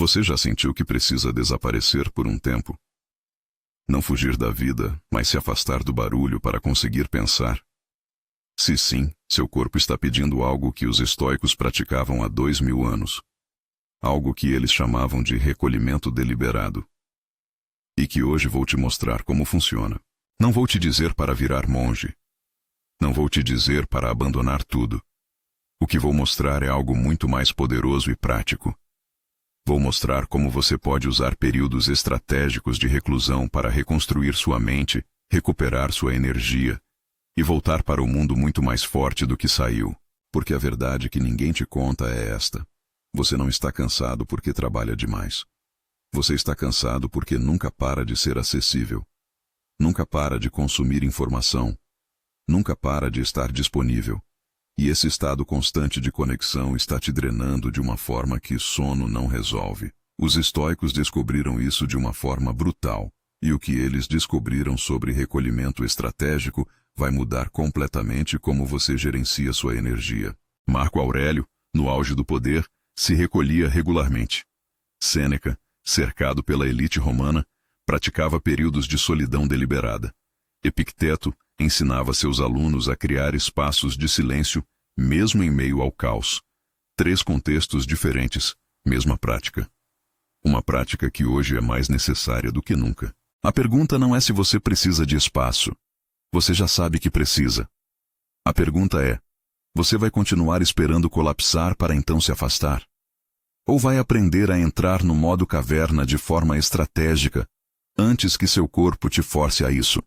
Você já sentiu que precisa desaparecer por um tempo? Não fugir da vida, mas se afastar do barulho para conseguir pensar? Se sim, seu corpo está pedindo algo que os estoicos praticavam há 2000 anos. Algo que eles chamavam de recolhimento deliberado. E que hoje vou te mostrar como funciona. Não vou te dizer para virar monge. Não vou te dizer para abandonar tudo. O que vou mostrar é algo muito mais poderoso e prático. Vou mostrar como você pode usar períodos estratégicos de reclusão para reconstruir sua mente, recuperar sua energia e voltar para o mundo muito mais forte do que saiu. Porque a verdade que ninguém te conta é esta. Você não está cansado porque trabalha demais. Você está cansado porque nunca para de ser acessível. Nunca para de consumir informação. Nunca para de estar disponível. E esse estado constante de conexão está te drenando de uma forma que sono não resolve. Os estoicos descobriram isso de uma forma brutal, e o que eles descobriram sobre recolhimento estratégico vai mudar completamente como você gerencia sua energia. Marco Aurélio, no auge do poder, se recolhia regularmente. Sêneca, cercado pela elite romana, praticava períodos de solidão deliberada. Epicteto ensinava seus alunos a criar espaços de silêncio, mesmo em meio ao caos. 3 contextos diferentes, mesma prática. Uma prática que hoje é mais necessária do que nunca. A pergunta não é se você precisa de espaço. Você já sabe que precisa. A pergunta é: você vai continuar esperando colapsar para então se afastar? Ou vai aprender a entrar no modo caverna de forma estratégica, antes que seu corpo te force a isso?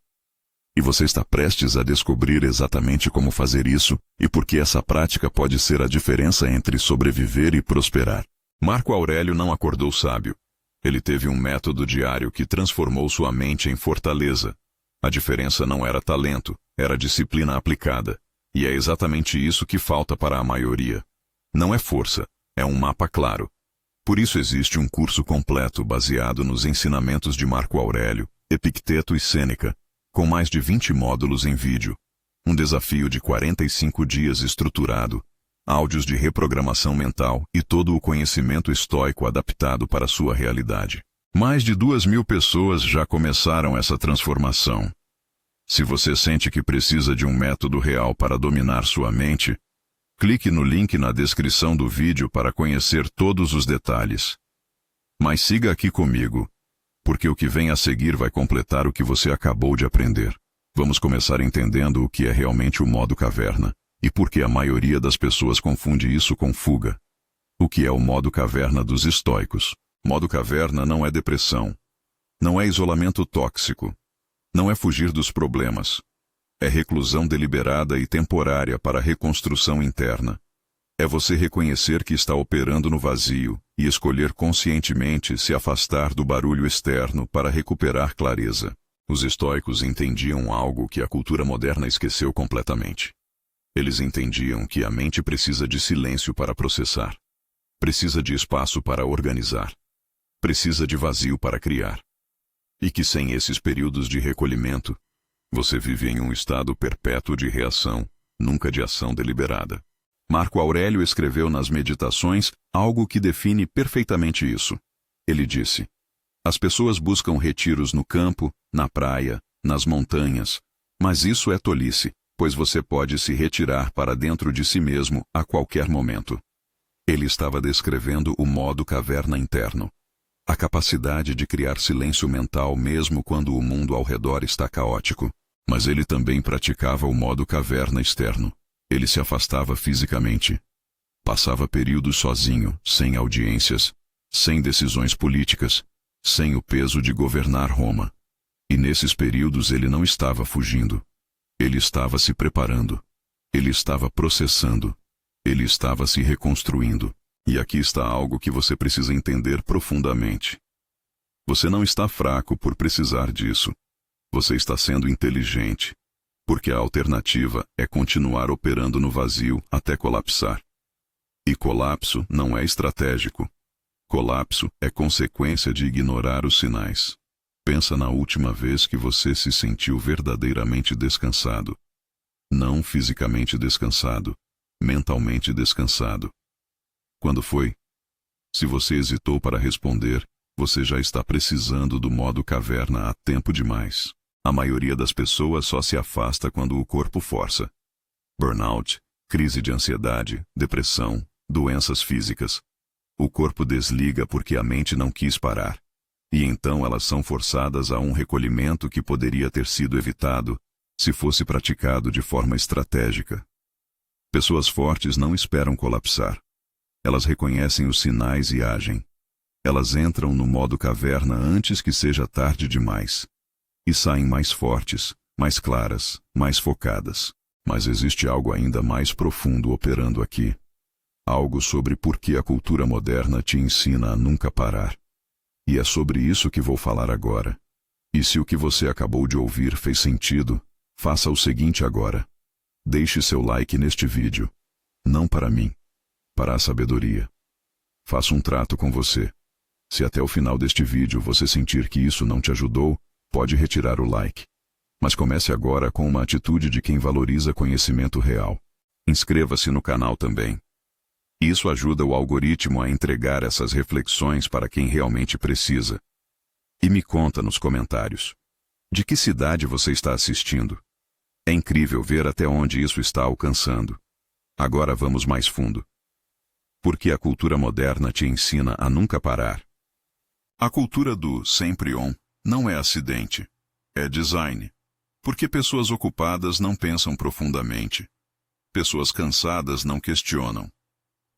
E você está prestes a descobrir exatamente como fazer isso e por que essa prática pode ser a diferença entre sobreviver e prosperar. Marco Aurélio não acordou sábio. Ele teve um método diário que transformou sua mente em fortaleza. A diferença não era talento, era disciplina aplicada. E é exatamente isso que falta para a maioria. Não é força, é um mapa claro. Por isso existe um curso completo baseado nos ensinamentos de Marco Aurélio, Epicteto e Sêneca, com mais de 20 módulos em vídeo, um desafio de 45 dias estruturado, áudios de reprogramação mental e todo o conhecimento estoico adaptado para sua realidade. Mais de 2.000 pessoas já começaram essa transformação. Se você sente que precisa de um método real para dominar sua mente, clique no link na descrição do vídeo para conhecer todos os detalhes. Mas siga aqui comigo, porque o que vem a seguir vai completar o que você acabou de aprender. Vamos começar entendendo o que é realmente o modo caverna, e por que a maioria das pessoas confunde isso com fuga. O que é o modo caverna dos estoicos? Modo caverna não é depressão. Não é isolamento tóxico. Não é fugir dos problemas. É reclusão deliberada e temporária para reconstrução interna. É você reconhecer que está operando no vazio e escolher conscientemente se afastar do barulho externo para recuperar clareza. Os estoicos entendiam algo que a cultura moderna esqueceu completamente. Eles entendiam que a mente precisa de silêncio para processar. Precisa de espaço para organizar. Precisa de vazio para criar. E que sem esses períodos de recolhimento, você vive em um estado perpétuo de reação, nunca de ação deliberada. Marco Aurélio escreveu nas Meditações algo que define perfeitamente isso. Ele disse: as pessoas buscam retiros no campo, na praia, nas montanhas, mas isso é tolice, pois você pode se retirar para dentro de si mesmo a qualquer momento. Ele estava descrevendo o modo caverna interno, a capacidade de criar silêncio mental mesmo quando o mundo ao redor está caótico. Mas ele também praticava o modo caverna externo. Ele se afastava fisicamente. Passava períodos sozinho, sem audiências, sem decisões políticas, sem o peso de governar Roma. E nesses períodos ele não estava fugindo. Ele estava se preparando. Ele estava processando. Ele estava se reconstruindo. E aqui está algo que você precisa entender profundamente. Você não está fraco por precisar disso. Você está sendo inteligente. Porque a alternativa é continuar operando no vazio até colapsar. E colapso não é estratégico. Colapso é consequência de ignorar os sinais. Pensa na última vez que você se sentiu verdadeiramente descansado. Não fisicamente descansado, mentalmente descansado. Quando foi? Se você hesitou para responder, você já está precisando do modo caverna há tempo demais. A maioria das pessoas só se afasta quando o corpo força. Burnout, crise de ansiedade, depressão, doenças físicas. O corpo desliga porque a mente não quis parar. E então elas são forçadas a um recolhimento que poderia ter sido evitado se fosse praticado de forma estratégica. Pessoas fortes não esperam colapsar. Elas reconhecem os sinais e agem. Elas entram no modo caverna antes que seja tarde demais. E saem mais fortes, mais claras, mais focadas. Mas existe algo ainda mais profundo operando aqui. Algo sobre por que a cultura moderna te ensina a nunca parar. E é sobre isso que vou falar agora. E se o que você acabou de ouvir fez sentido, faça o seguinte agora. Deixe seu like neste vídeo. Não para mim, para a sabedoria. Faça um trato com você. Se até o final deste vídeo você sentir que isso não te ajudou, pode retirar o like. Mas comece agora com uma atitude de quem valoriza conhecimento real. Inscreva-se no canal também. Isso ajuda o algoritmo a entregar essas reflexões para quem realmente precisa. E me conta nos comentários. De que cidade você está assistindo? É incrível ver até onde isso está alcançando. Agora vamos mais fundo. Por que a cultura moderna te ensina a nunca parar? A cultura do sempre on não é acidente, é design. Porque pessoas ocupadas não pensam profundamente. Pessoas cansadas não questionam.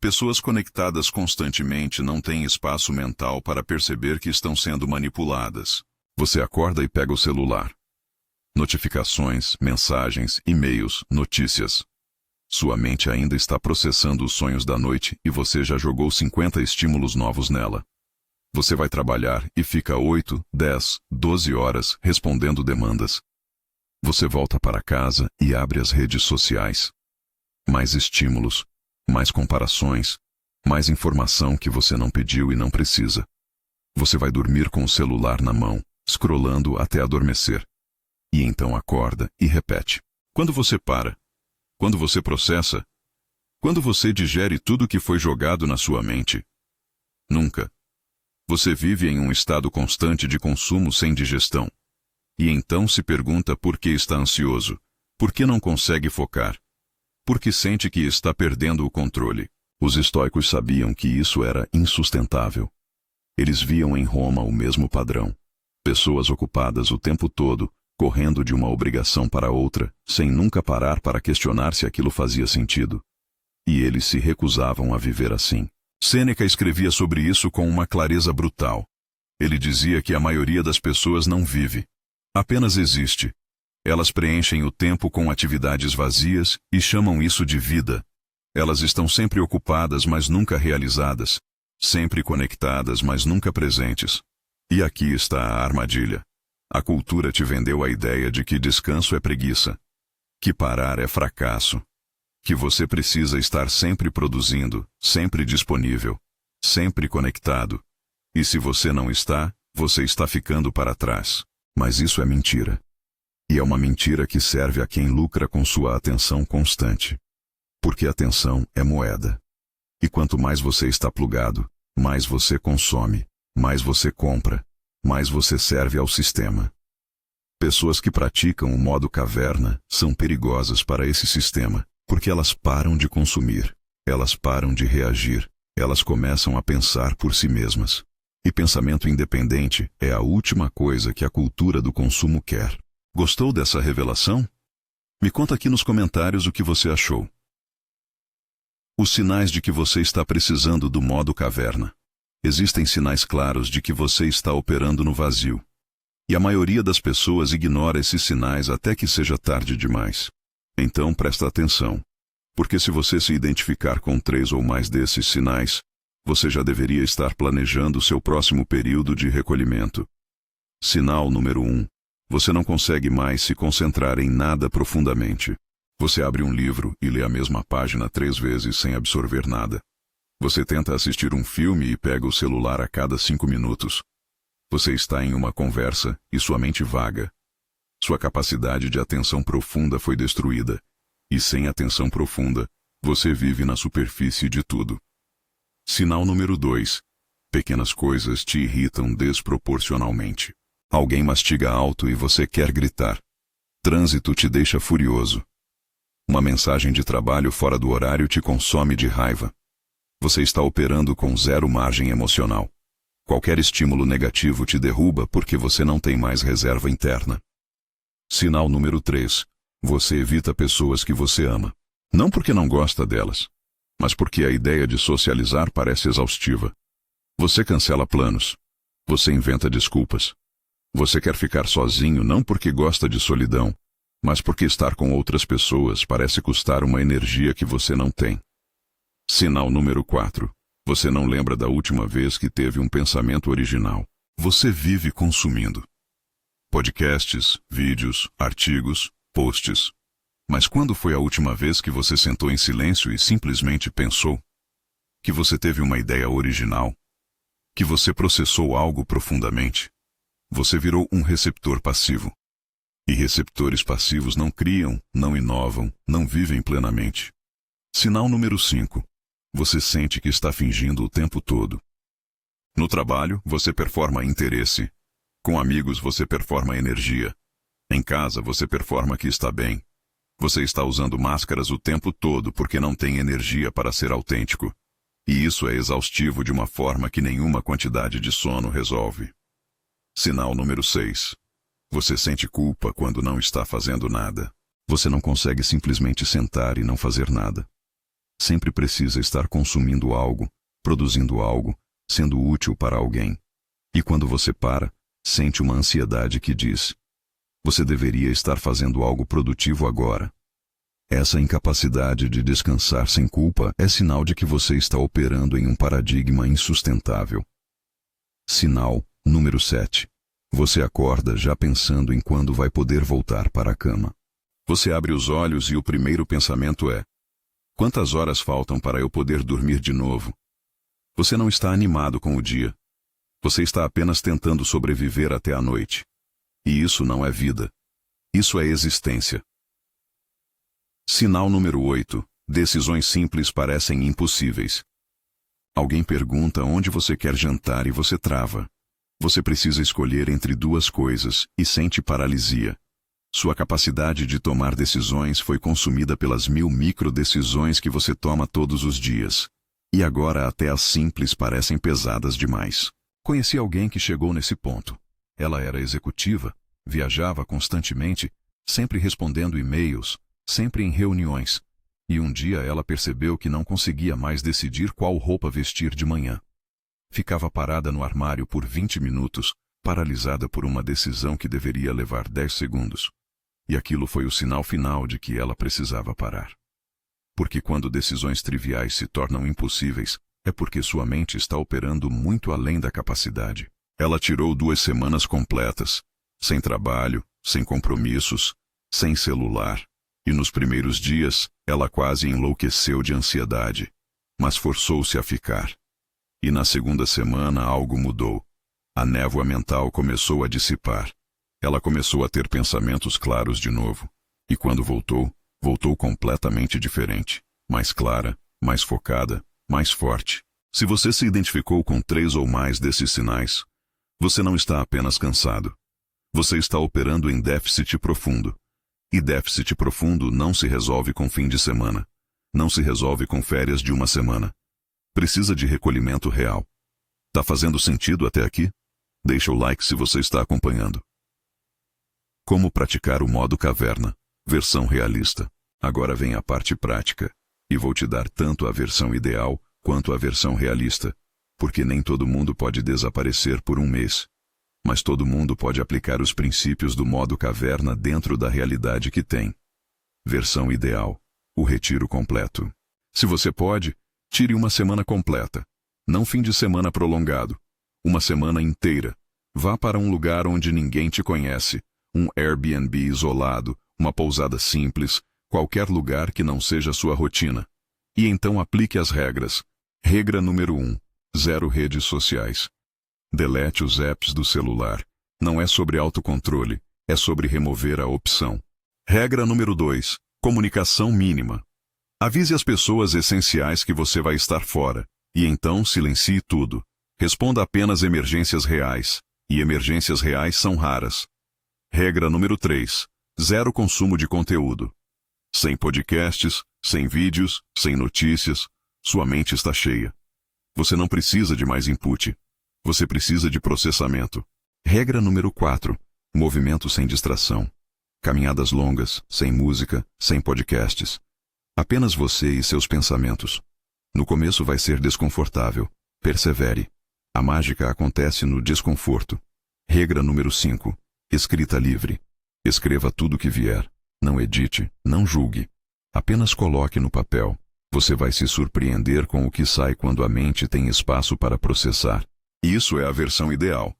Pessoas conectadas constantemente não têm espaço mental para perceber que estão sendo manipuladas. Você acorda e pega o celular. Notificações, mensagens, e-mails, notícias. Sua mente ainda está processando os sonhos da noite e você já jogou 50 estímulos novos nela. Você vai trabalhar e fica 8, 10, 12 horas respondendo demandas. Você volta para casa e abre as redes sociais. Mais estímulos, mais comparações, mais informação que você não pediu e não precisa. Você vai dormir com o celular na mão, scrollando até adormecer. E então acorda e repete. Quando você para? Quando você processa? Quando você digere tudo que foi jogado na sua mente? Nunca. Você vive em um estado constante de consumo sem digestão. E então se pergunta por que está ansioso, por que não consegue focar, por que sente que está perdendo o controle. Os estoicos sabiam que isso era insustentável. Eles viam em Roma o mesmo padrão. Pessoas ocupadas o tempo todo, correndo de uma obrigação para outra, sem nunca parar para questionar se aquilo fazia sentido. E eles se recusavam a viver assim. Sêneca escrevia sobre isso com uma clareza brutal. Ele dizia que a maioria das pessoas não vive. Apenas existe. Elas preenchem o tempo com atividades vazias e chamam isso de vida. Elas estão sempre ocupadas, mas nunca realizadas. Sempre conectadas, mas nunca presentes. E aqui está a armadilha. A cultura te vendeu a ideia de que descanso é preguiça. Que parar é fracasso. Que você precisa estar sempre produzindo, sempre disponível, sempre conectado. E se você não está, você está ficando para trás. Mas isso é mentira. E é uma mentira que serve a quem lucra com sua atenção constante. Porque atenção é moeda. E quanto mais você está plugado, mais você consome, mais você compra, mais você serve ao sistema. Pessoas que praticam o modo caverna são perigosas para esse sistema, porque elas param de consumir, elas param de reagir, elas começam a pensar por si mesmas. E pensamento independente é a última coisa que a cultura do consumo quer. Gostou dessa revelação? Me conta aqui nos comentários o que você achou. Os sinais de que você está precisando do modo caverna. Existem sinais claros de que você está operando no vazio. E a maioria das pessoas ignora esses sinais até que seja tarde demais. Então presta atenção. Porque se você se identificar com 3 ou mais desses sinais, você já deveria estar planejando seu próximo período de recolhimento. Sinal número 1. Você não consegue mais se concentrar em nada profundamente. Você abre um livro e lê a mesma página 3 vezes sem absorver nada. Você tenta assistir um filme e pega o celular a cada 5 minutos. Você está em uma conversa e sua mente vaga. Sua capacidade de atenção profunda foi destruída. E sem atenção profunda, você vive na superfície de tudo. Sinal número 2. Pequenas coisas te irritam desproporcionalmente. Alguém mastiga alto e você quer gritar. Trânsito te deixa furioso. Uma mensagem de trabalho fora do horário te consome de raiva. Você está operando com zero margem emocional. Qualquer estímulo negativo te derruba porque você não tem mais reserva interna. Sinal número 3. Você evita pessoas que você ama. Não porque não gosta delas, mas porque a ideia de socializar parece exaustiva. Você cancela planos. Você inventa desculpas. Você quer ficar sozinho não porque gosta de solidão, mas porque estar com outras pessoas parece custar uma energia que você não tem. Sinal número 4. Você não lembra da última vez que teve um pensamento original. Você vive consumindo podcasts, vídeos, artigos, posts. Mas quando foi a última vez que você sentou em silêncio e simplesmente pensou? Que você teve uma ideia original? Que você processou algo profundamente? Você virou um receptor passivo. E receptores passivos não criam, não inovam, não vivem plenamente. Sinal número 5. Você sente que está fingindo o tempo todo. No trabalho, você performa interesse. Com amigos, você performa energia. Em casa, você performa que está bem. Você está usando máscaras o tempo todo porque não tem energia para ser autêntico. E isso é exaustivo de uma forma que nenhuma quantidade de sono resolve. Sinal número 6. Você sente culpa quando não está fazendo nada. Você não consegue simplesmente sentar e não fazer nada. Sempre precisa estar consumindo algo, produzindo algo, sendo útil para alguém. E quando você para, sente uma ansiedade que diz: você deveria estar fazendo algo produtivo agora. Essa incapacidade de descansar sem culpa é sinal de que você está operando em um paradigma insustentável. Sinal número 7. Você acorda já pensando em quando vai poder voltar para a cama. Você abre os olhos e o primeiro pensamento é: quantas horas faltam para eu poder dormir de novo? Você não está animado com o dia. Você está apenas tentando sobreviver até a noite. E isso não é vida. Isso é existência. Sinal número 8. Decisões simples parecem impossíveis. Alguém pergunta onde você quer jantar e você trava. Você precisa escolher entre duas coisas e sente paralisia. Sua capacidade de tomar decisões foi consumida pelas 1000 microdecisões que você toma todos os dias. E agora até as simples parecem pesadas demais. Conheci alguém que chegou nesse ponto. Ela era executiva, viajava constantemente, sempre respondendo e-mails, sempre em reuniões. E um dia ela percebeu que não conseguia mais decidir qual roupa vestir de manhã. Ficava parada no armário por 20 minutos, paralisada por uma decisão que deveria levar 10 segundos. E aquilo foi o sinal final de que ela precisava parar. Porque quando decisões triviais se tornam impossíveis, é porque sua mente está operando muito além da capacidade. Ela tirou 2 semanas completas, sem trabalho, sem compromissos, sem celular. E nos primeiros dias, ela quase enlouqueceu de ansiedade, mas forçou-se a ficar. E na segunda semana algo mudou. A névoa mental começou a dissipar. Ela começou a ter pensamentos claros de novo. E quando voltou, voltou completamente diferente. Mais clara, mais focada, mais forte. Se você se identificou com 3 ou mais desses sinais, você não está apenas cansado. Você está operando em déficit profundo. E déficit profundo não se resolve com fim de semana. Não se resolve com férias de uma semana. Precisa de recolhimento real. Tá fazendo sentido até aqui? Deixa o like se você está acompanhando. Como praticar o modo caverna, versão realista. Agora vem a parte prática. E vou te dar tanto a versão ideal quanto a versão realista. Porque nem todo mundo pode desaparecer por um mês. Mas todo mundo pode aplicar os princípios do modo caverna dentro da realidade que tem. Versão ideal. O retiro completo. Se você pode, tire uma semana completa. Não fim de semana prolongado. Uma semana inteira. Vá para um lugar onde ninguém te conhece. Um Airbnb isolado, uma pousada simples, qualquer lugar que não seja sua rotina. E então aplique as regras. Regra número 1. 0 redes sociais. Delete os apps do celular. Não é sobre autocontrole, é sobre remover a opção. Regra número 2. Comunicação mínima. Avise as pessoas essenciais que você vai estar fora, e então silencie tudo. Responda apenas emergências reais, e emergências reais são raras. Regra número 3. Zero consumo de conteúdo. Sem podcasts, sem vídeos, sem notícias, sua mente está cheia. Você não precisa de mais input. Você precisa de processamento. Regra número 4. Movimento sem distração. Caminhadas longas, sem música, sem podcasts. Apenas você e seus pensamentos. No começo vai ser desconfortável. Persevere. A mágica acontece no desconforto. Regra número 5. Escrita livre. Escreva tudo o que vier. Não edite, não julgue. Apenas coloque no papel. Você vai se surpreender com o que sai quando a mente tem espaço para processar. Isso é a versão ideal.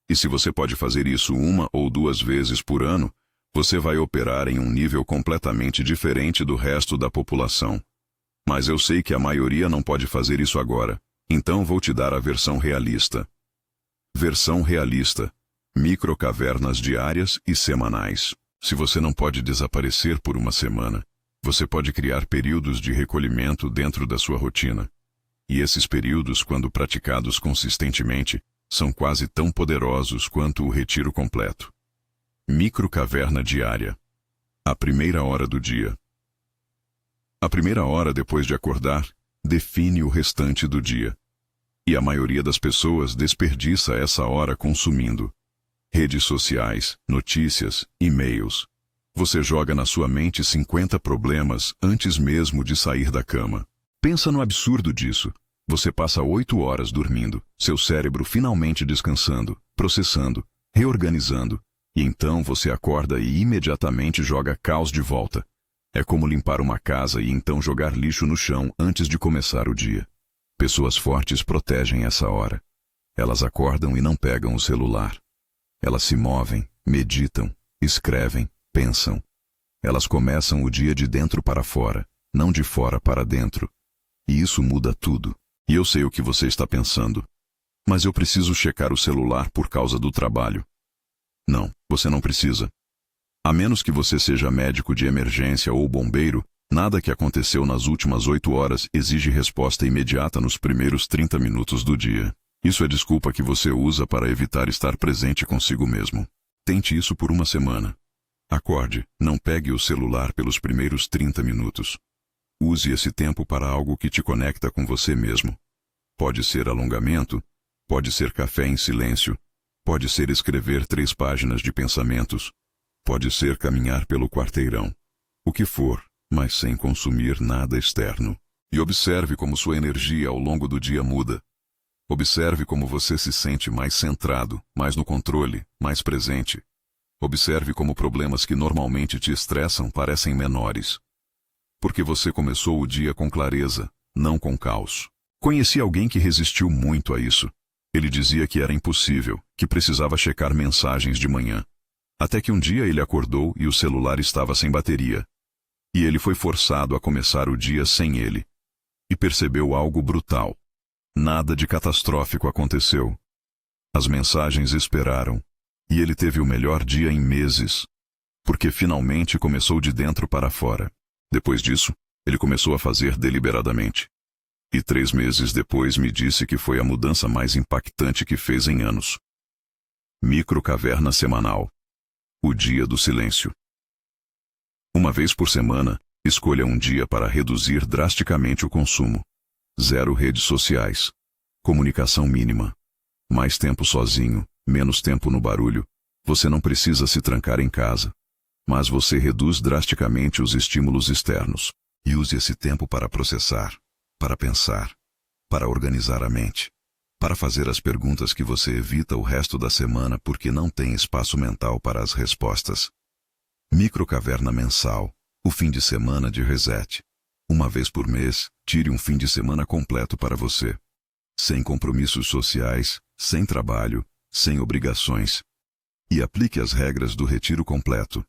E se você pode fazer isso 1 ou 2 vezes por ano, você vai operar em um nível completamente diferente do resto da população. Mas eu sei que a maioria não pode fazer isso agora, então vou te dar a versão realista. Versão realista. Microcavernas diárias e semanais. Se você não pode desaparecer por uma semana, você pode criar períodos de recolhimento dentro da sua rotina. E esses períodos, quando praticados consistentemente, são quase tão poderosos quanto o retiro completo. Microcaverna diária. A primeira hora do dia. A primeira hora depois de acordar define o restante do dia. E a maioria das pessoas desperdiça essa hora consumindo redes sociais, notícias, e-mails. Você joga na sua mente 50 problemas antes mesmo de sair da cama. Pensa no absurdo disso. Você passa 8 horas dormindo, seu cérebro finalmente descansando, processando, reorganizando, e então você acorda e imediatamente joga caos de volta. É como limpar uma casa e então jogar lixo no chão antes de começar o dia. Pessoas fortes protegem essa hora. Elas acordam e não pegam o celular. Elas se movem, meditam, escrevem, pensam. Elas começam o dia de dentro para fora, não de fora para dentro. E isso muda tudo. E eu sei o que você está pensando. Mas eu preciso checar o celular por causa do trabalho. Não, você não precisa. A menos que você seja médico de emergência ou bombeiro, nada que aconteceu nas últimas 8 horas exige resposta imediata nos primeiros 30 minutos do dia. Isso é desculpa que você usa para evitar estar presente consigo mesmo. Tente isso por uma semana. Acorde, não pegue o celular pelos primeiros 30 minutos. Use esse tempo para algo que te conecta com você mesmo. Pode ser alongamento, pode ser café em silêncio, pode ser escrever 3 páginas de pensamentos, pode ser caminhar pelo quarteirão. O que for, mas sem consumir nada externo. E observe como sua energia ao longo do dia muda. Observe como você se sente mais centrado, mais no controle, mais presente. Observe como problemas que normalmente te estressam parecem menores. Porque você começou o dia com clareza, não com caos. Conheci alguém que resistiu muito a isso. Ele dizia que era impossível, que precisava checar mensagens de manhã. Até que um dia ele acordou e o celular estava sem bateria. E ele foi forçado a começar o dia sem ele. E percebeu algo brutal. Nada de catastrófico aconteceu. As mensagens esperaram. E ele teve o melhor dia em meses. Porque finalmente começou de dentro para fora. Depois disso, ele começou a fazer deliberadamente. E 3 meses depois me disse que foi a mudança mais impactante que fez em anos. Microcaverna semanal. O dia do silêncio. Uma vez por semana, escolha um dia para reduzir drasticamente o consumo. 0 redes sociais. Comunicação mínima. Mais tempo sozinho, menos tempo no barulho. Você não precisa se trancar em casa. Mas você reduz drasticamente os estímulos externos. E use esse tempo para processar, para pensar, para organizar a mente, para fazer as perguntas que você evita o resto da semana porque não tem espaço mental para as respostas. Microcaverna mensal. O fim de semana de reset. Uma vez por mês, tire um fim de semana completo para você. Sem compromissos sociais, sem trabalho, sem obrigações. E aplique as regras do retiro completo.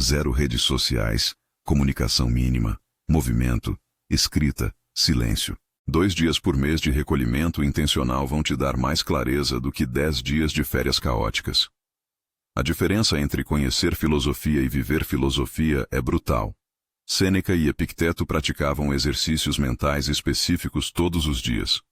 0 redes sociais, comunicação mínima, movimento, escrita, silêncio. 2 dias por mês de recolhimento intencional vão te dar mais clareza do que 10 dias de férias caóticas. A diferença entre conhecer filosofia e viver filosofia é brutal. Sêneca e Epicteto praticavam exercícios mentais específicos todos os dias.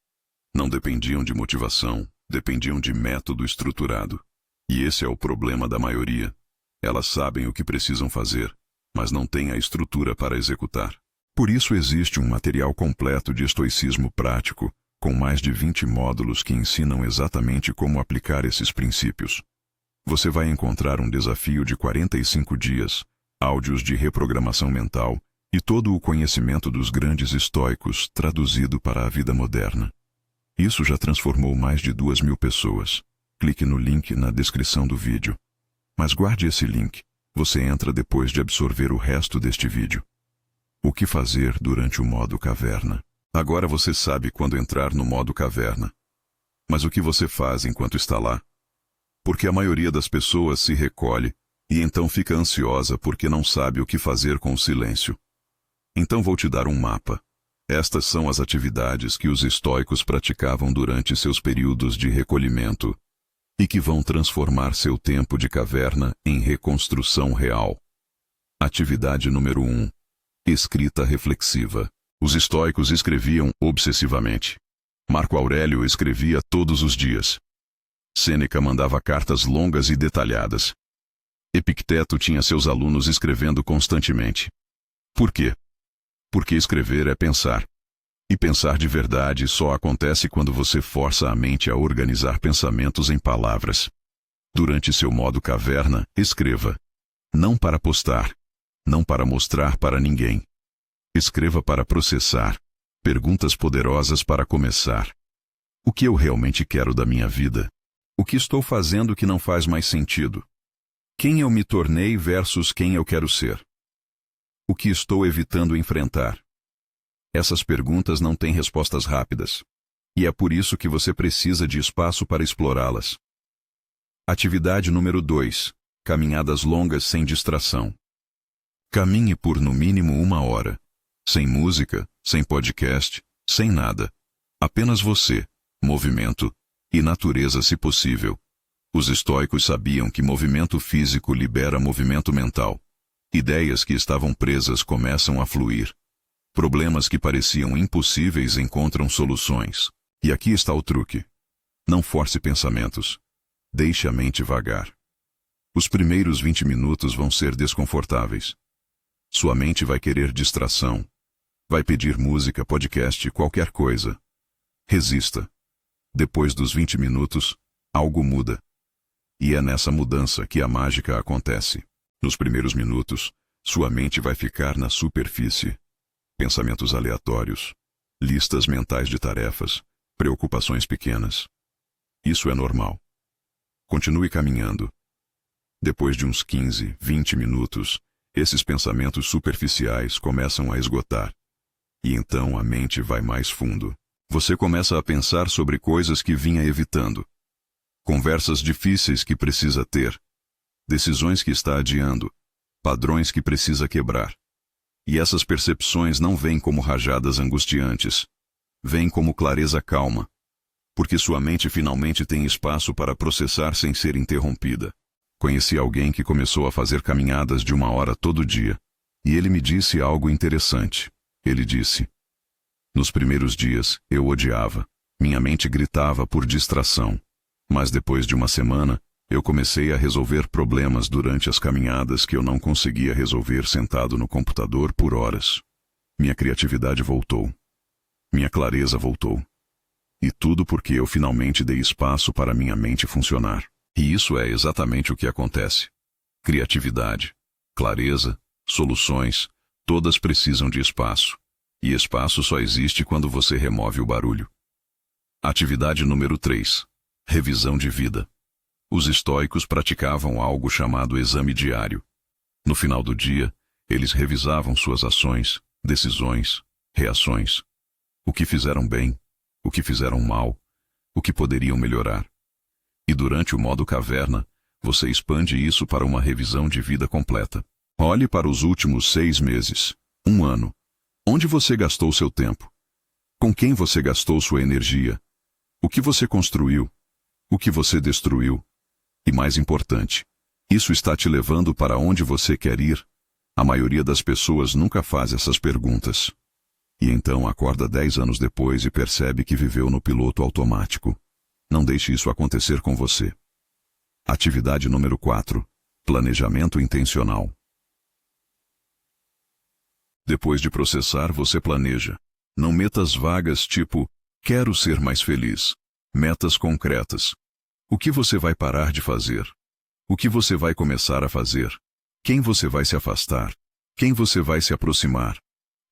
Não dependiam de motivação, dependiam de método estruturado. E esse é o problema da maioria. Elas sabem o que precisam fazer, mas não têm a estrutura para executar. Por isso existe um material completo de estoicismo prático, com mais de 20 módulos que ensinam exatamente como aplicar esses princípios. Você vai encontrar um desafio de 45 dias, áudios de reprogramação mental e todo o conhecimento dos grandes estoicos traduzido para a vida moderna. Isso já transformou mais de 2.000 pessoas. Clique no link na descrição do vídeo. Mas guarde esse link. Você entra depois de absorver o resto deste vídeo. O que fazer durante o modo caverna? Agora você sabe quando entrar no modo caverna. Mas o que você faz enquanto está lá? Porque a maioria das pessoas se recolhe e então fica ansiosa porque não sabe o que fazer com o silêncio. Então vou te dar um mapa. Estas são as atividades que os estoicos praticavam durante seus períodos de recolhimento e que vão transformar seu tempo de caverna em reconstrução real. Atividade número 1. Escrita reflexiva. Os estoicos escreviam obsessivamente. Marco Aurélio escrevia todos os dias. Sêneca mandava cartas longas e detalhadas. Epicteto tinha seus alunos escrevendo constantemente. Por quê? Porque escrever é pensar. E pensar de verdade só acontece quando você força a mente a organizar pensamentos em palavras. Durante seu modo caverna, escreva. Não para postar. Não para mostrar para ninguém. Escreva para processar. Perguntas poderosas para começar. O que eu realmente quero da minha vida? O que estou fazendo que não faz mais sentido? Quem eu me tornei versus quem eu quero ser? O que estou evitando enfrentar? Essas perguntas não têm respostas rápidas. E é por isso que você precisa de espaço para explorá-las. Atividade número 2. Caminhadas longas sem distração. Caminhe por no mínimo 1 hora. Sem música, sem podcast, sem nada. Apenas você, movimento e natureza se possível. Os estoicos sabiam que movimento físico libera movimento mental. Ideias que estavam presas começam a fluir. Problemas que pareciam impossíveis encontram soluções. E aqui está o truque. Não force pensamentos. Deixe a mente vagar. Os primeiros 20 minutos vão ser desconfortáveis. Sua mente vai querer distração. Vai pedir música, podcast, qualquer coisa. Resista. Depois dos 20 minutos, algo muda. E é nessa mudança que a mágica acontece. Nos primeiros minutos, sua mente vai ficar na superfície. Pensamentos aleatórios, listas mentais de tarefas, preocupações pequenas. Isso é normal. Continue caminhando. Depois de uns 15, 20 minutos, esses pensamentos superficiais começam a esgotar. E então a mente vai mais fundo. Você começa a pensar sobre coisas que vinha evitando. Conversas difíceis que precisa ter. Decisões que está adiando. Padrões que precisa quebrar. E essas percepções não vêm como rajadas angustiantes. Vêm como clareza calma. Porque sua mente finalmente tem espaço para processar sem ser interrompida. Conheci alguém que começou a fazer caminhadas de 1 hora todo dia. E ele me disse algo interessante. Ele disse: nos primeiros dias, eu odiava. Minha mente gritava por distração. Mas depois de 1 semana, eu comecei a resolver problemas durante as caminhadas que eu não conseguia resolver sentado no computador por horas. Minha criatividade voltou. Minha clareza voltou. E tudo porque eu finalmente dei espaço para minha mente funcionar. E isso é exatamente o que acontece. Criatividade, clareza, soluções, todas precisam de espaço. E espaço só existe quando você remove o barulho. Atividade número 3. Revisão de vida. Os estoicos praticavam algo chamado exame diário. No final do dia, eles revisavam suas ações, decisões, reações. O que fizeram bem, o que fizeram mal, o que poderiam melhorar. E durante o modo caverna, você expande isso para uma revisão de vida completa. Olhe para os últimos 6 meses, 1 ano. Onde você gastou seu tempo? Com quem você gastou sua energia? O que você construiu? O que você destruiu? E mais importante, isso está te levando para onde você quer ir? A maioria das pessoas nunca faz essas perguntas. E então acorda 10 anos depois e percebe que viveu no piloto automático. Não deixe isso acontecer com você. Atividade número 4. Planejamento intencional. Depois de processar, você planeja. Não metas vagas tipo, quero ser mais feliz. Metas concretas. O que você vai parar de fazer? O que você vai começar a fazer? Quem você vai se afastar? Quem você vai se aproximar?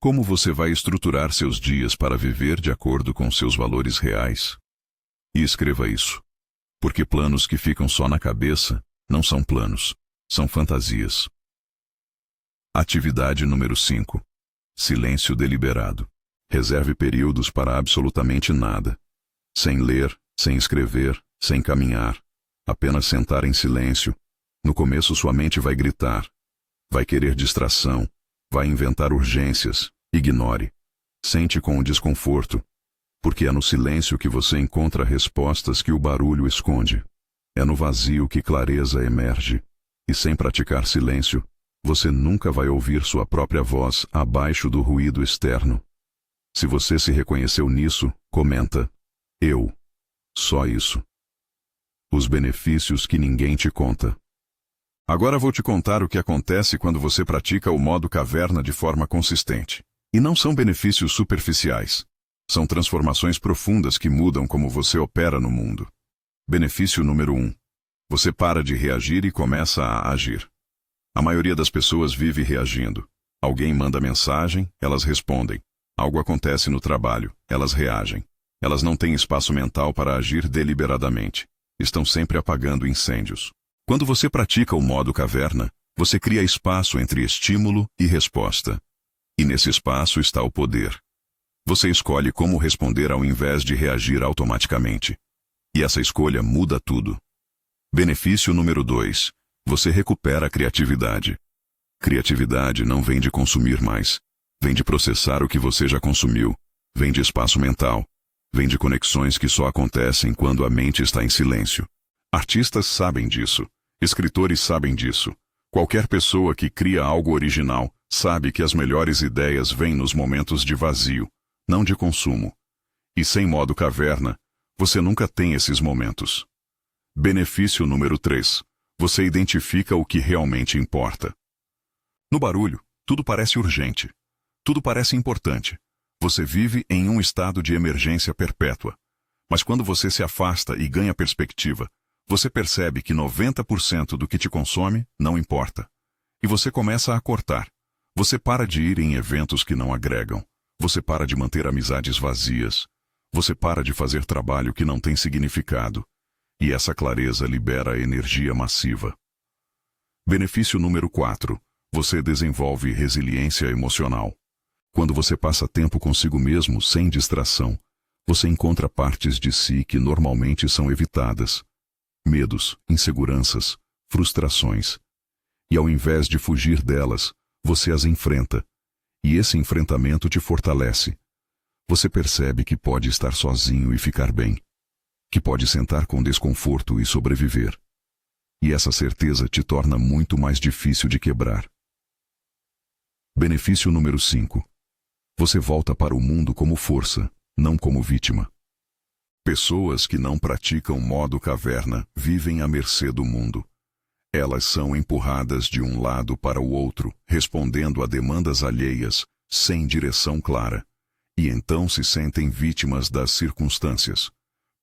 Como você vai estruturar seus dias para viver de acordo com seus valores reais? E escreva isso. Porque planos que ficam só na cabeça não são planos, são fantasias. Atividade número 5. Silêncio deliberado. Reserve períodos para absolutamente nada. Sem ler, sem escrever, sem caminhar. Apenas sentar em silêncio. No começo sua mente vai gritar. Vai querer distração. Vai inventar urgências. Ignore. Sente com o desconforto. Porque é no silêncio que você encontra respostas que o barulho esconde. É no vazio que clareza emerge. E sem praticar silêncio, você nunca vai ouvir sua própria voz abaixo do ruído externo. Se você se reconheceu nisso, comenta. Eu. Só isso. Os benefícios que ninguém te conta. Agora vou te contar o que acontece quando você pratica o modo caverna de forma consistente. E não são benefícios superficiais. São transformações profundas que mudam como você opera no mundo. Benefício número 1. Você para de reagir e começa a agir. A maioria das pessoas vive reagindo. Alguém manda mensagem, elas respondem. Algo acontece no trabalho, elas reagem. Elas não têm espaço mental para agir deliberadamente. Estão sempre apagando incêndios. Quando você pratica o modo caverna, você cria espaço entre estímulo e resposta. E nesse espaço está o poder. Você escolhe como responder ao invés de reagir automaticamente. E essa escolha muda tudo. Benefício número 2. Você recupera a criatividade. Criatividade não vem de consumir mais. Vem de processar o que você já consumiu. Vem de espaço mental. Vem de conexões que só acontecem quando a mente está em silêncio. Artistas sabem disso. Escritores sabem disso. Qualquer pessoa que cria algo original sabe que as melhores ideias vêm nos momentos de vazio, não de consumo. E sem modo caverna, você nunca tem esses momentos. Benefício número 3. Você identifica o que realmente importa. No barulho, tudo parece urgente. Tudo parece importante. Você vive em um estado de emergência perpétua. Mas quando você se afasta e ganha perspectiva, você percebe que 90% do que te consome não importa. E você começa a cortar. Você para de ir em eventos que não agregam. Você para de manter amizades vazias. Você para de fazer trabalho que não tem significado. E essa clareza libera energia massiva. Benefício número 4. Você desenvolve resiliência emocional. Quando você passa tempo consigo mesmo, sem distração, você encontra partes de si que normalmente são evitadas. Medos, inseguranças, frustrações. E ao invés de fugir delas, você as enfrenta. E esse enfrentamento te fortalece. Você percebe que pode estar sozinho e ficar bem. Que pode sentar com desconforto e sobreviver. E essa certeza te torna muito mais difícil de quebrar. Benefício número 5. Você volta para o mundo como força, não como vítima. Pessoas que não praticam modo caverna vivem à mercê do mundo. Elas são empurradas de um lado para o outro, respondendo a demandas alheias, sem direção clara. E então se sentem vítimas das circunstâncias.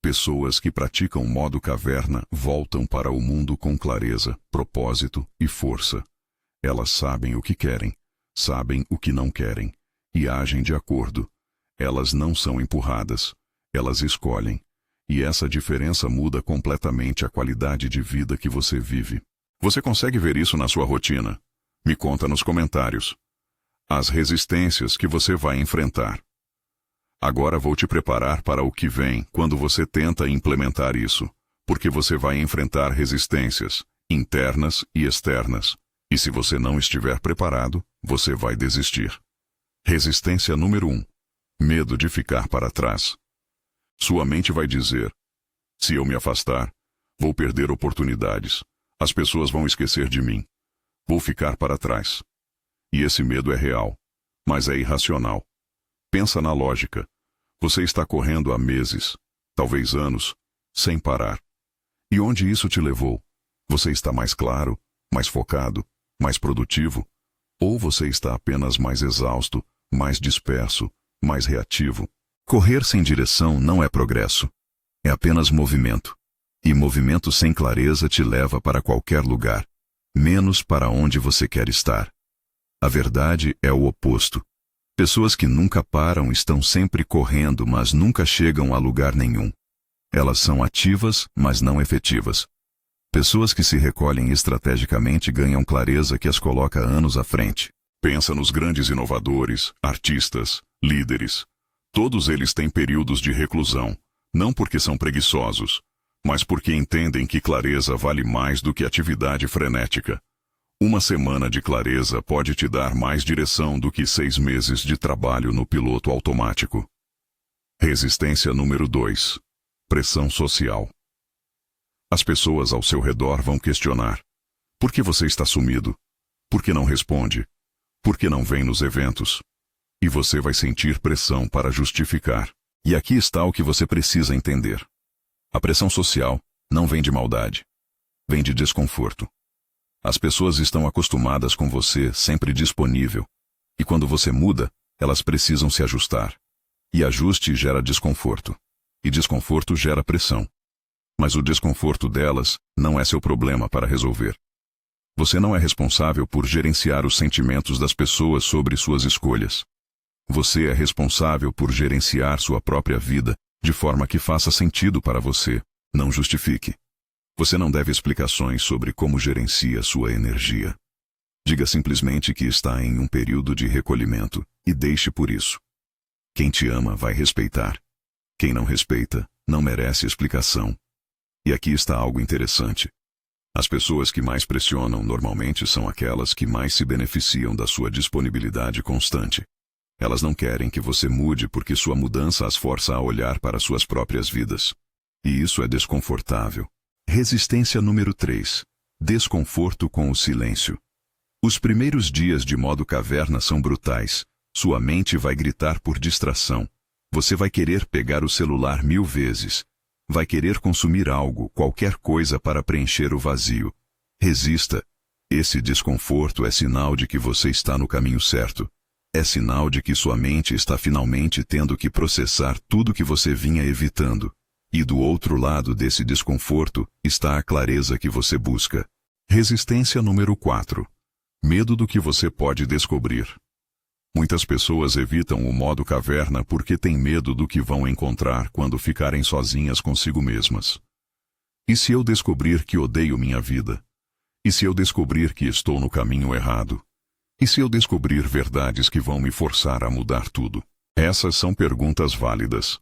Pessoas que praticam modo caverna voltam para o mundo com clareza, propósito e força. Elas sabem o que querem, sabem o que não querem, e agem de acordo. Elas não são empurradas, elas escolhem. E essa diferença muda completamente a qualidade de vida que você vive. Você consegue ver isso na sua rotina? Me conta nos comentários. As resistências que você vai enfrentar. Agora vou te preparar para o que vem quando você tenta implementar isso, porque você vai enfrentar resistências, internas e externas. E se você não estiver preparado, você vai desistir. Resistência número 1. Medo de ficar para trás. Sua mente vai dizer: se eu me afastar, vou perder oportunidades. As pessoas vão esquecer de mim. Vou ficar para trás. E esse medo é real, mas é irracional. Pensa na lógica. Você está correndo há meses, talvez anos, sem parar. E onde isso te levou? Você está mais claro, mais focado, mais produtivo? Ou você está apenas mais exausto, mais disperso, mais reativo? Correr sem direção não é progresso. É apenas movimento. E movimento sem clareza te leva para qualquer lugar, menos para onde você quer estar. A verdade é o oposto. Pessoas que nunca param estão sempre correndo, mas nunca chegam a lugar nenhum. Elas são ativas, mas não efetivas. Pessoas que se recolhem estrategicamente ganham clareza que as coloca anos à frente. Pensa nos grandes inovadores, artistas, líderes. Todos eles têm períodos de reclusão, não porque são preguiçosos, mas porque entendem que clareza vale mais do que atividade frenética. Uma semana de clareza pode te dar mais direção do que 6 meses de trabalho no piloto automático. Resistência número 2. Pressão social. As pessoas ao seu redor vão questionar. Por que você está sumido? Por que não responde? Por que não vem nos eventos? E você vai sentir pressão para justificar. E aqui está o que você precisa entender. A pressão social não vem de maldade. Vem de desconforto. As pessoas estão acostumadas com você sempre disponível. E quando você muda, elas precisam se ajustar. E ajuste gera desconforto. E desconforto gera pressão. Mas o desconforto delas não é seu problema para resolver. Você não é responsável por gerenciar os sentimentos das pessoas sobre suas escolhas. Você é responsável por gerenciar sua própria vida de forma que faça sentido para você, não justifique. Você não deve explicações sobre como gerencia sua energia. Diga simplesmente que está em um período de recolhimento e deixe por isso. Quem te ama vai respeitar. Quem não respeita, não merece explicação. E aqui está algo interessante. As pessoas que mais pressionam normalmente são aquelas que mais se beneficiam da sua disponibilidade constante. Elas não querem que você mude porque sua mudança as força a olhar para suas próprias vidas. E isso é desconfortável. Resistência número 3. Desconforto com o silêncio. Os primeiros dias de modo caverna são brutais. Sua mente vai gritar por distração. Você vai querer pegar o celular 1000 vezes. Vai querer consumir algo, qualquer coisa para preencher o vazio. Resista. Esse desconforto é sinal de que você está no caminho certo. É sinal de que sua mente está finalmente tendo que processar tudo que você vinha evitando. E do outro lado desse desconforto está a clareza que você busca. Resistência número 4. Medo do que você pode descobrir. Muitas pessoas evitam o modo caverna porque têm medo do que vão encontrar quando ficarem sozinhas consigo mesmas. E se eu descobrir que odeio minha vida? E se eu descobrir que estou no caminho errado? E se eu descobrir verdades que vão me forçar a mudar tudo? Essas são perguntas válidas.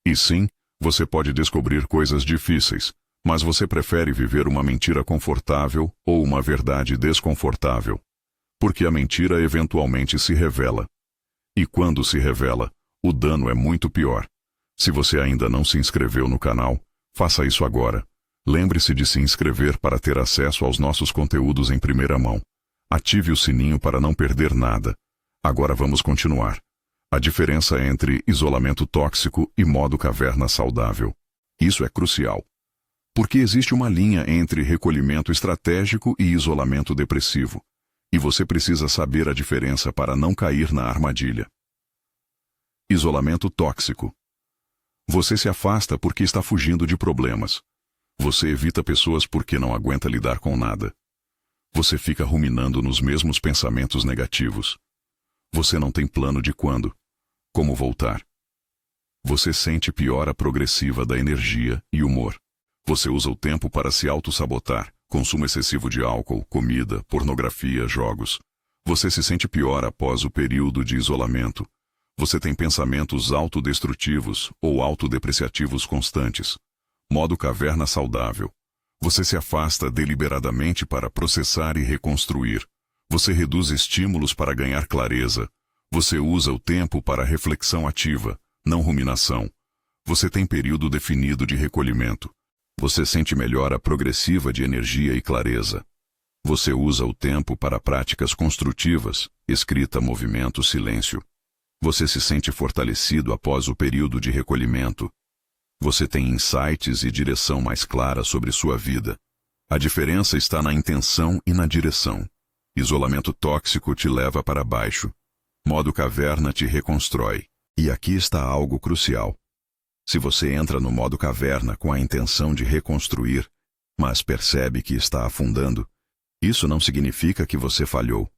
E sim, você pode descobrir coisas difíceis, mas você prefere viver uma mentira confortável ou uma verdade desconfortável. Porque a mentira eventualmente se revela. E quando se revela, o dano é muito pior. Se você ainda não se inscreveu no canal, faça isso agora. Lembre-se de se inscrever para ter acesso aos nossos conteúdos em primeira mão. Ative o sininho para não perder nada. Agora vamos continuar. A diferença entre isolamento tóxico e modo caverna saudável. Isso é crucial. Porque existe uma linha entre recolhimento estratégico e isolamento depressivo. E você precisa saber a diferença para não cair na armadilha. Isolamento tóxico. Você se afasta porque está fugindo de problemas. Você evita pessoas porque não aguenta lidar com nada. Você fica ruminando nos mesmos pensamentos negativos. Você não tem plano de quando, como voltar. Você sente piora progressiva da energia e humor. Você usa o tempo para se auto-sabotar. Consumo excessivo de álcool, comida, pornografia, jogos. Você se sente pior após o período de isolamento. Você tem pensamentos autodestrutivos ou autodepreciativos constantes. Modo caverna saudável. Você se afasta deliberadamente para processar e reconstruir. Você reduz estímulos para ganhar clareza. Você usa o tempo para reflexão ativa, não ruminação. Você tem período definido de recolhimento. Você sente melhora progressiva de energia e clareza. Você usa o tempo para práticas construtivas, escrita, movimento, silêncio. Você se sente fortalecido após o período de recolhimento. Você tem insights e direção mais clara sobre sua vida. A diferença está na intenção e na direção. Isolamento tóxico te leva para baixo. Modo caverna te reconstrói. E aqui está algo crucial. Se você entra no modo caverna com a intenção de reconstruir, mas percebe que está afundando, isso não significa que você falhou.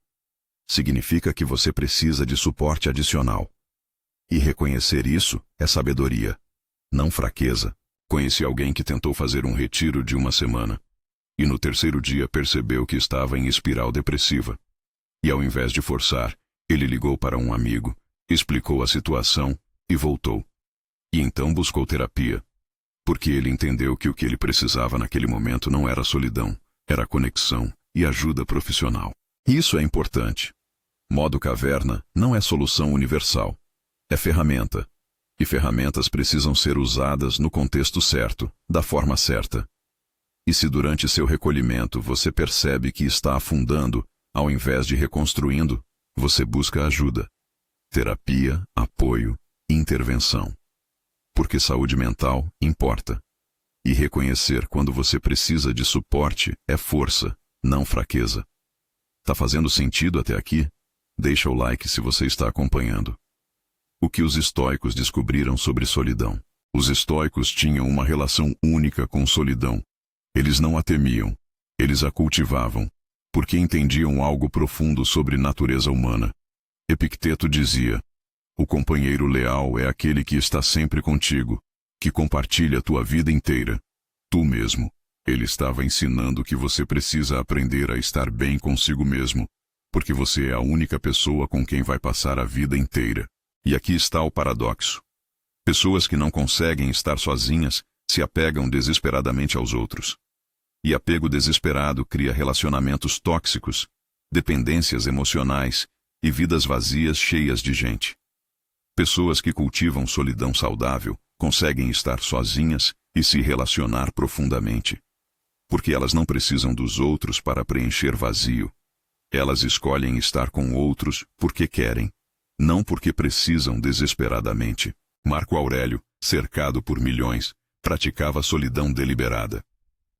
Significa que você precisa de suporte adicional. E reconhecer isso é sabedoria, não fraqueza. Conheci alguém que tentou fazer um retiro de uma semana. E no terceiro dia percebeu que estava em espiral depressiva. E ao invés de forçar, ele ligou para um amigo, explicou a situação e voltou. E então buscou terapia. Porque ele entendeu que o que ele precisava naquele momento não era solidão, era conexão e ajuda profissional. Isso é importante. Modo caverna não é solução universal. É ferramenta. E ferramentas precisam ser usadas no contexto certo, da forma certa. E se durante seu recolhimento você percebe que está afundando, ao invés de reconstruindo, você busca ajuda. Terapia, apoio, intervenção. Porque saúde mental importa. E reconhecer quando você precisa de suporte é força, não fraqueza. Tá fazendo sentido até aqui? Deixa o like se você está acompanhando. O que os estoicos descobriram sobre solidão? Os estoicos tinham uma relação única com solidão. Eles não a temiam, eles a cultivavam, porque entendiam algo profundo sobre natureza humana. Epicteto dizia: o companheiro leal é aquele que está sempre contigo, que compartilha tua vida inteira. Tu mesmo. Ele estava ensinando que você precisa aprender a estar bem consigo mesmo, porque você é a única pessoa com quem vai passar a vida inteira. E aqui está o paradoxo. Pessoas que não conseguem estar sozinhas se apegam desesperadamente aos outros. E apego desesperado cria relacionamentos tóxicos, dependências emocionais e vidas vazias cheias de gente. Pessoas que cultivam solidão saudável conseguem estar sozinhas e se relacionar profundamente. Porque elas não precisam dos outros para preencher vazio. Elas escolhem estar com outros porque querem, não porque precisam desesperadamente. Marco Aurélio, cercado por milhões, praticava solidão deliberada.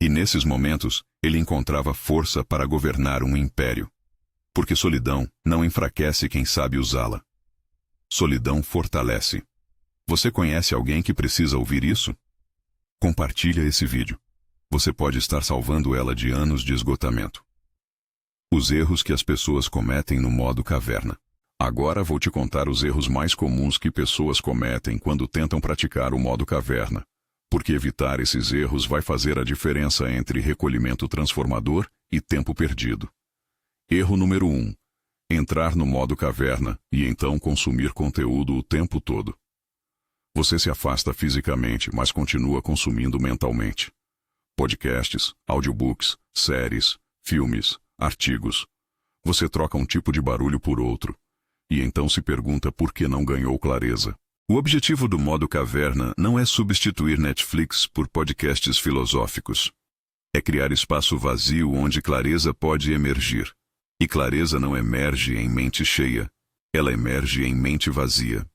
E nesses momentos, ele encontrava força para governar um império. Porque solidão não enfraquece quem sabe usá-la. Solidão fortalece. Você conhece alguém que precisa ouvir isso? Compartilha esse vídeo. Você pode estar salvando ela de anos de esgotamento. Os erros que as pessoas cometem no modo caverna. Agora vou te contar os erros mais comuns que pessoas cometem quando tentam praticar o modo caverna. Porque evitar esses erros vai fazer a diferença entre recolhimento transformador e tempo perdido. Erro número 1. Entrar no modo caverna e então consumir conteúdo o tempo todo. Você se afasta fisicamente, mas continua consumindo mentalmente. Podcasts, audiobooks, séries, filmes, artigos. Você troca um tipo de barulho por outro. E então se pergunta por que não ganhou clareza. O objetivo do modo caverna não é substituir Netflix por podcasts filosóficos. É criar espaço vazio onde clareza pode emergir. E clareza não emerge em mente cheia. Ela emerge em mente vazia.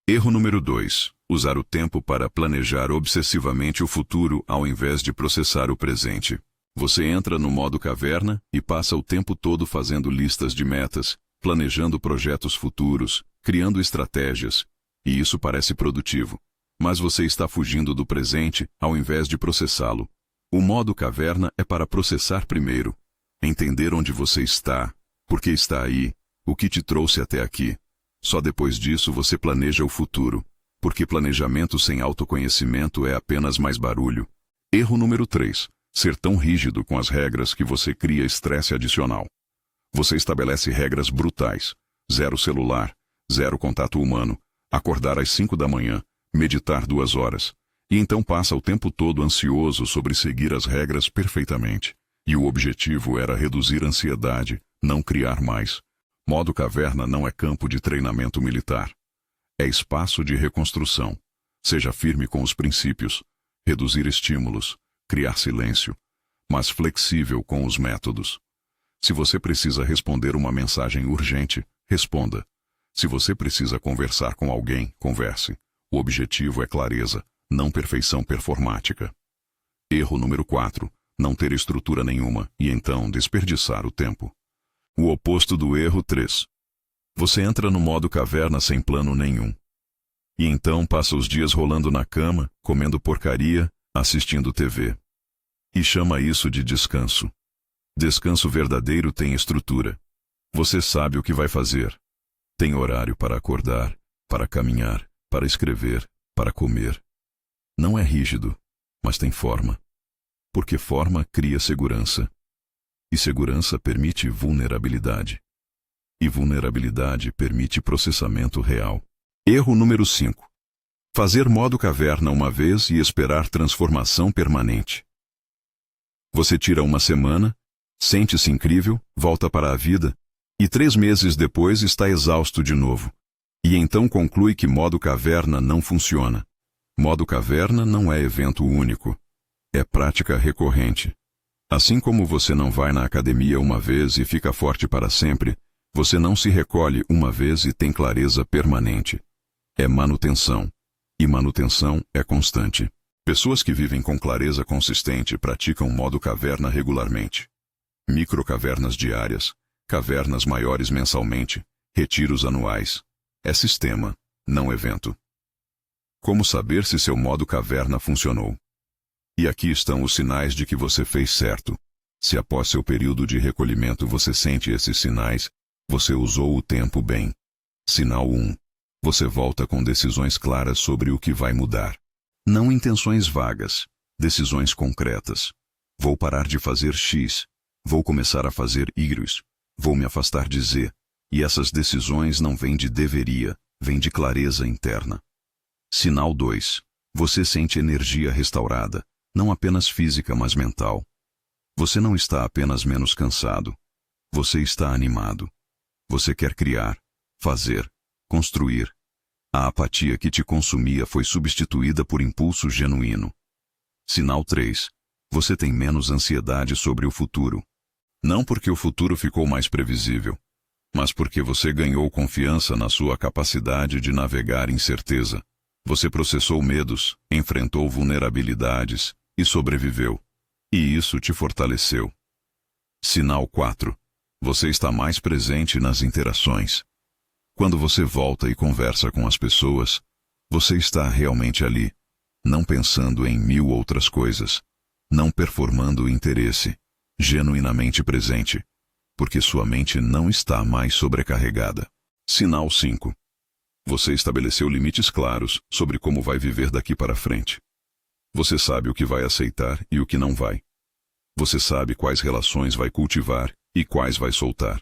Erro número 2. Usar o tempo para planejar obsessivamente o futuro ao invés de processar o presente. Você entra no modo caverna e passa o tempo todo fazendo listas de metas, planejando projetos futuros, criando estratégias. E isso parece produtivo. Mas você está fugindo do presente ao invés de processá-lo. O modo caverna é para processar primeiro. Entender onde você está, por que está aí, o que te trouxe até aqui. Só depois disso você planeja o futuro. Porque planejamento sem autoconhecimento é apenas mais barulho. Erro número 3. Ser tão rígido com as regras que você cria estresse adicional. Você estabelece regras brutais. 0 celular, 0 contato humano, acordar às 5 da manhã, meditar 2 horas. E então passa o tempo todo ansioso sobre seguir as regras perfeitamente. E o objetivo era reduzir a ansiedade, não criar mais. Modo caverna não é campo de treinamento militar. É espaço de reconstrução. Seja firme com os princípios, reduzir estímulos, criar silêncio, mas flexível com os métodos. Se você precisa responder uma mensagem urgente, responda. Se você precisa conversar com alguém, converse. O objetivo é clareza, não perfeição performática. Erro número 4. Não ter estrutura nenhuma e então desperdiçar o tempo. O oposto do erro 3. Você entra no modo caverna sem plano nenhum. E então passa os dias rolando na cama, comendo porcaria, assistindo TV. E chama isso de descanso. Descanso verdadeiro tem estrutura. Você sabe o que vai fazer. Tem horário para acordar, para caminhar, para escrever, para comer. Não é rígido, mas tem forma. Porque forma cria segurança. E segurança permite vulnerabilidade. E vulnerabilidade permite processamento real. Erro número 5. Fazer modo caverna uma vez e esperar transformação permanente. Você tira uma semana, sente-se incrível, volta para a vida, e 3 meses depois está exausto de novo. E então conclui que modo caverna não funciona. Modo caverna não é evento único. É prática recorrente. Assim como você não vai na academia uma vez e fica forte para sempre, você não se recolhe uma vez e tem clareza permanente. É manutenção. E manutenção é constante. Pessoas que vivem com clareza consistente praticam modo caverna regularmente. Microcavernas diárias, cavernas maiores mensalmente, retiros anuais. É sistema, não evento. Como saber se seu modo caverna funcionou? E aqui estão os sinais de que você fez certo. Se após seu período de recolhimento você sente esses sinais, você usou o tempo bem. Sinal 1. Você volta com decisões claras sobre o que vai mudar. Não intenções vagas, decisões concretas. Vou parar de fazer X. Vou começar a fazer Y. Vou me afastar de Z. E essas decisões não vêm de deveria, vêm de clareza interna. Sinal 2. Você sente energia restaurada, não apenas física, mas mental. Você não está apenas menos cansado. Você está animado. Você quer criar, fazer, construir. A apatia que te consumia foi substituída por impulso genuíno. Sinal 3. Você tem menos ansiedade sobre o futuro. Não porque o futuro ficou mais previsível, mas porque você ganhou confiança na sua capacidade de navegar incerteza. Você processou medos, enfrentou vulnerabilidades e sobreviveu. E isso te fortaleceu. Sinal 4. Você está mais presente nas interações. Quando você volta e conversa com as pessoas, você está realmente ali, não pensando em 1000 outras coisas, não performando interesse, genuinamente presente, porque sua mente não está mais sobrecarregada. Sinal 5. Você estabeleceu limites claros sobre como vai viver daqui para frente. Você sabe o que vai aceitar e o que não vai. Você sabe quais relações vai cultivar e quais vai soltar.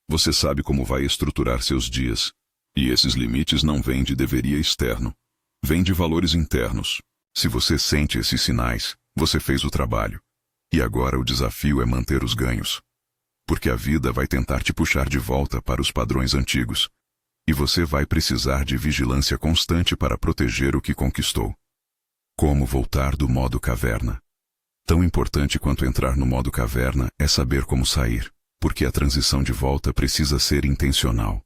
Você sabe como vai estruturar seus dias. E esses limites não vêm de deveria externo. Vêm de valores internos. Se você sente esses sinais, você fez o trabalho. E agora o desafio é manter os ganhos. Porque a vida vai tentar te puxar de volta para os padrões antigos. E você vai precisar de vigilância constante para proteger o que conquistou. Como voltar do modo caverna? Tão importante quanto entrar no modo caverna é saber como sair. Porque a transição de volta precisa ser intencional.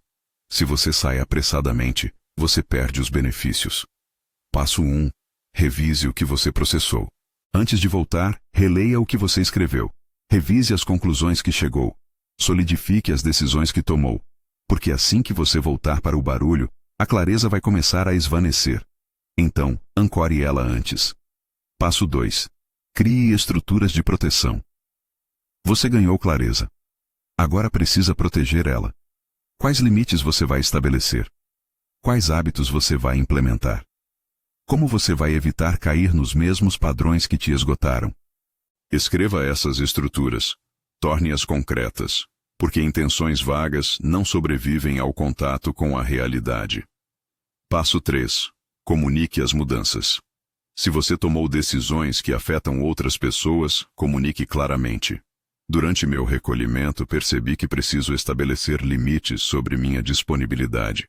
Se você sai apressadamente, você perde os benefícios. Passo 1. Revise o que você processou. Antes de voltar, releia o que você escreveu. Revise as conclusões que chegou. Solidifique as decisões que tomou. Porque assim que você voltar para o barulho, a clareza vai começar a esvanecer. Então, ancore ela antes. Passo 2. Crie estruturas de proteção. Você ganhou clareza. Agora precisa proteger ela. Quais limites você vai estabelecer? Quais hábitos você vai implementar? Como você vai evitar cair nos mesmos padrões que te esgotaram? Escreva essas estruturas. Torne-as concretas, porque intenções vagas não sobrevivem ao contato com a realidade. Passo 3. Comunique as mudanças. Se você tomou decisões que afetam outras pessoas, comunique claramente. Durante meu recolhimento, percebi que preciso estabelecer limites sobre minha disponibilidade.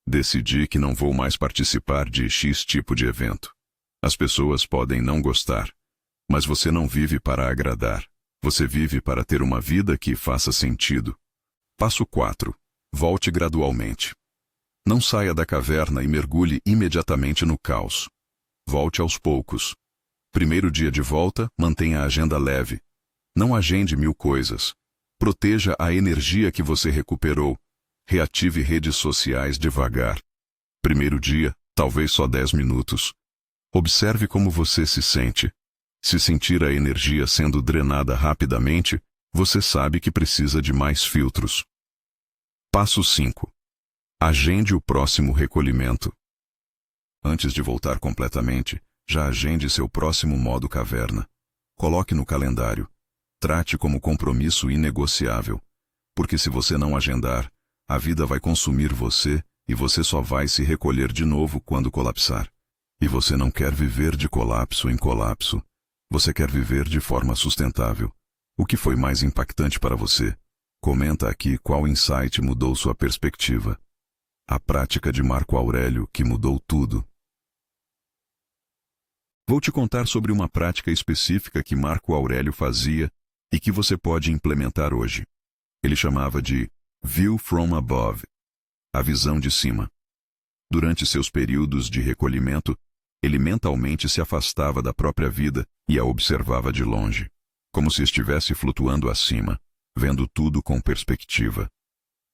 Decidi que não vou mais participar de X tipo de evento. As pessoas podem não gostar, mas você não vive para agradar. Você vive para ter uma vida que faça sentido. Passo 4. Volte gradualmente. Não saia da caverna e mergulhe imediatamente no caos. Volte aos poucos. Primeiro dia de volta, mantenha a agenda leve. Não agende 1000 coisas. Proteja a energia que você recuperou. Reative redes sociais devagar. Primeiro dia, talvez só 10 minutos. Observe como você se sente. Se sentir a energia sendo drenada rapidamente, você sabe que precisa de mais filtros. Passo 5. Agende o próximo recolhimento. Antes de voltar completamente, já agende seu próximo modo caverna. Coloque no calendário. Trate como compromisso inegociável. Porque se você não agendar, a vida vai consumir você e você só vai se recolher de novo quando colapsar. E você não quer viver de colapso em colapso. Você quer viver de forma sustentável. O que foi mais impactante para você? Comenta aqui qual insight mudou sua perspectiva. A prática de Marco Aurélio que mudou tudo. Vou te contar sobre uma prática específica que Marco Aurélio fazia e que você pode implementar hoje. Ele chamava de View from Above, a visão de cima. Durante seus períodos de recolhimento, ele mentalmente se afastava da própria vida e a observava de longe, como se estivesse flutuando acima, vendo tudo com perspectiva.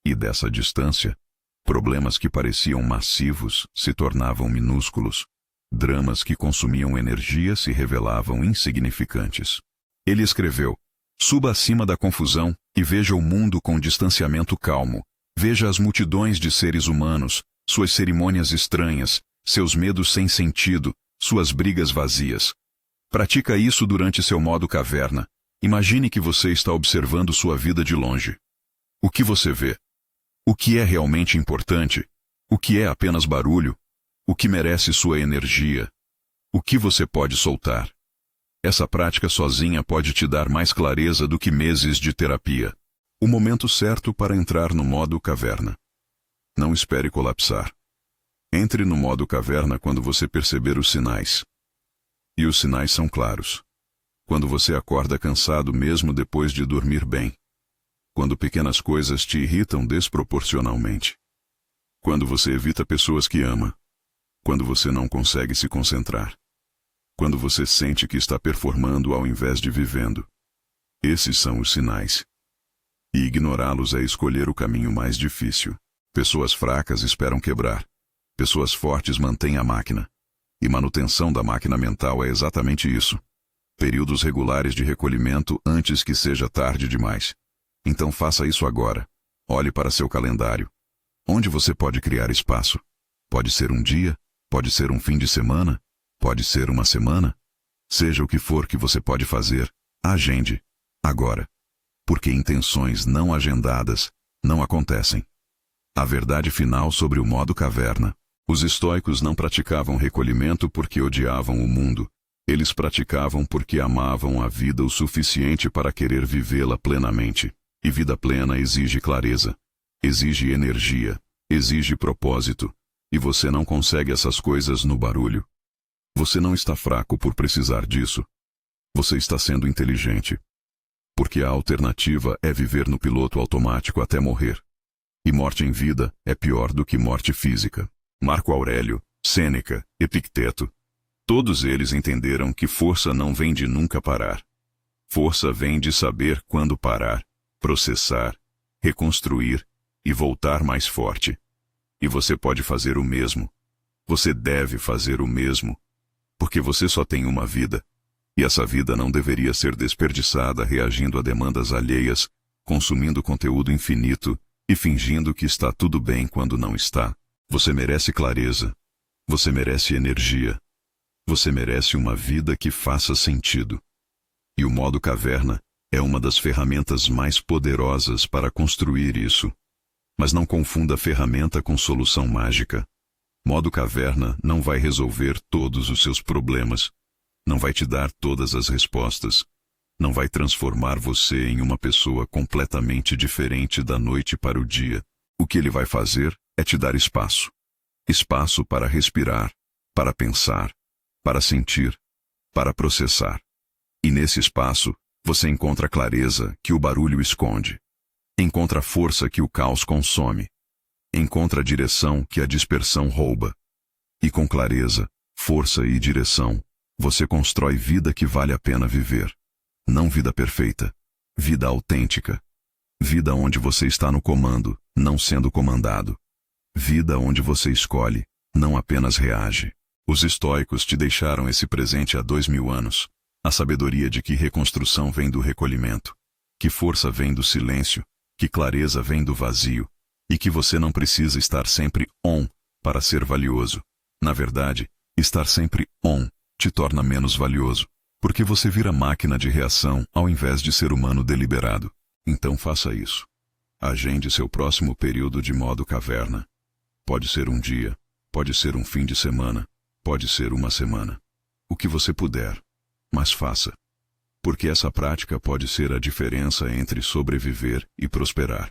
E dessa distância, problemas que pareciam massivos se tornavam minúsculos. Dramas que consumiam energia se revelavam insignificantes. Ele escreveu: suba acima da confusão e veja o mundo com distanciamento calmo. Veja as multidões de seres humanos, suas cerimônias estranhas, seus medos sem sentido, suas brigas vazias. Pratica isso durante seu modo caverna. Imagine que você está observando sua vida de longe. O que você vê? O que é realmente importante? O que é apenas barulho? O que merece sua energia? O que você pode soltar? Essa prática sozinha pode te dar mais clareza do que meses de terapia. O momento certo para entrar no modo caverna. Não espere colapsar. Entre no modo caverna quando você perceber os sinais. E os sinais são claros. Quando você acorda cansado mesmo depois de dormir bem. Quando pequenas coisas te irritam desproporcionalmente. Quando você evita pessoas que ama. Quando você não consegue se concentrar. Quando você sente que está performando ao invés de vivendo. Esses são os sinais. E ignorá-los é escolher o caminho mais difícil. Pessoas fracas esperam quebrar. Pessoas fortes mantêm a máquina. E manutenção da máquina mental é exatamente isso. Períodos regulares de recolhimento antes que seja tarde demais. Então faça isso agora. Olhe para seu calendário. Onde você pode criar espaço? Pode ser um dia, pode ser um fim de semana, pode ser uma semana. Seja o que for que você pode fazer, agende. Agora. Porque intenções não agendadas não acontecem. A verdade final sobre o modo caverna. Os estoicos não praticavam recolhimento porque odiavam o mundo. Eles praticavam porque amavam a vida o suficiente para querer vivê-la plenamente. E vida plena exige clareza, exige energia, exige propósito. E você não consegue essas coisas no barulho. Você não está fraco por precisar disso. Você está sendo inteligente. Porque a alternativa é viver no piloto automático até morrer. E morte em vida é pior do que morte física. Marco Aurélio, Sêneca, Epicteto. Todos eles entenderam que força não vem de nunca parar. Força vem de saber quando parar, processar, reconstruir e voltar mais forte. E você pode fazer o mesmo. Você deve fazer o mesmo. Porque você só tem uma vida. E essa vida não deveria ser desperdiçada reagindo a demandas alheias, consumindo conteúdo infinito e fingindo que está tudo bem quando não está. Você merece clareza. Você merece energia. Você merece uma vida que faça sentido. E o modo caverna é uma das ferramentas mais poderosas para construir isso. Mas não confunda ferramenta com solução mágica. Modo caverna não vai resolver todos os seus problemas. Não vai te dar todas as respostas. Não vai transformar você em uma pessoa completamente diferente da noite para o dia. O que ele vai fazer é te dar espaço. Espaço para respirar, para pensar, para sentir, para processar. E nesse espaço, você encontra clareza que o barulho esconde. Encontra força que o caos consome. Encontra a direção que a dispersão rouba. E com clareza, força e direção, você constrói vida que vale a pena viver. Não vida perfeita, vida autêntica. Vida onde você está no comando, não sendo comandado. Vida onde você escolhe, não apenas reage. Os estoicos te deixaram esse presente há 2000 anos. A sabedoria de que reconstrução vem do recolhimento, que força vem do silêncio, que clareza vem do vazio, e que você não precisa estar sempre on para ser valioso. Na verdade, estar sempre on te torna menos valioso, porque você vira máquina de reação ao invés de ser humano deliberado. Então faça isso. Agende seu próximo período de modo caverna. Pode ser um dia, pode ser um fim de semana, pode ser uma semana. O que você puder, mas faça. Porque essa prática pode ser a diferença entre sobreviver e prosperar.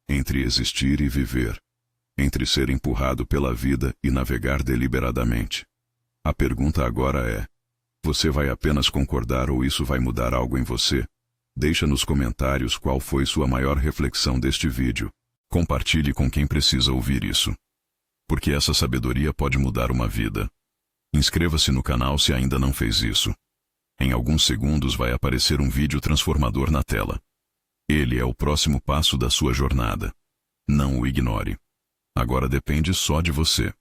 Entre existir e viver. Entre ser empurrado pela vida e navegar deliberadamente. A pergunta agora é: você vai apenas concordar ou isso vai mudar algo em você? Deixa nos comentários qual foi sua maior reflexão deste vídeo. Compartilhe com quem precisa ouvir isso. Porque essa sabedoria pode mudar uma vida. Inscreva-se no canal se ainda não fez isso. Em alguns segundos vai aparecer um vídeo transformador na tela. Ele é o próximo passo da sua jornada. Não o ignore. Agora depende só de você.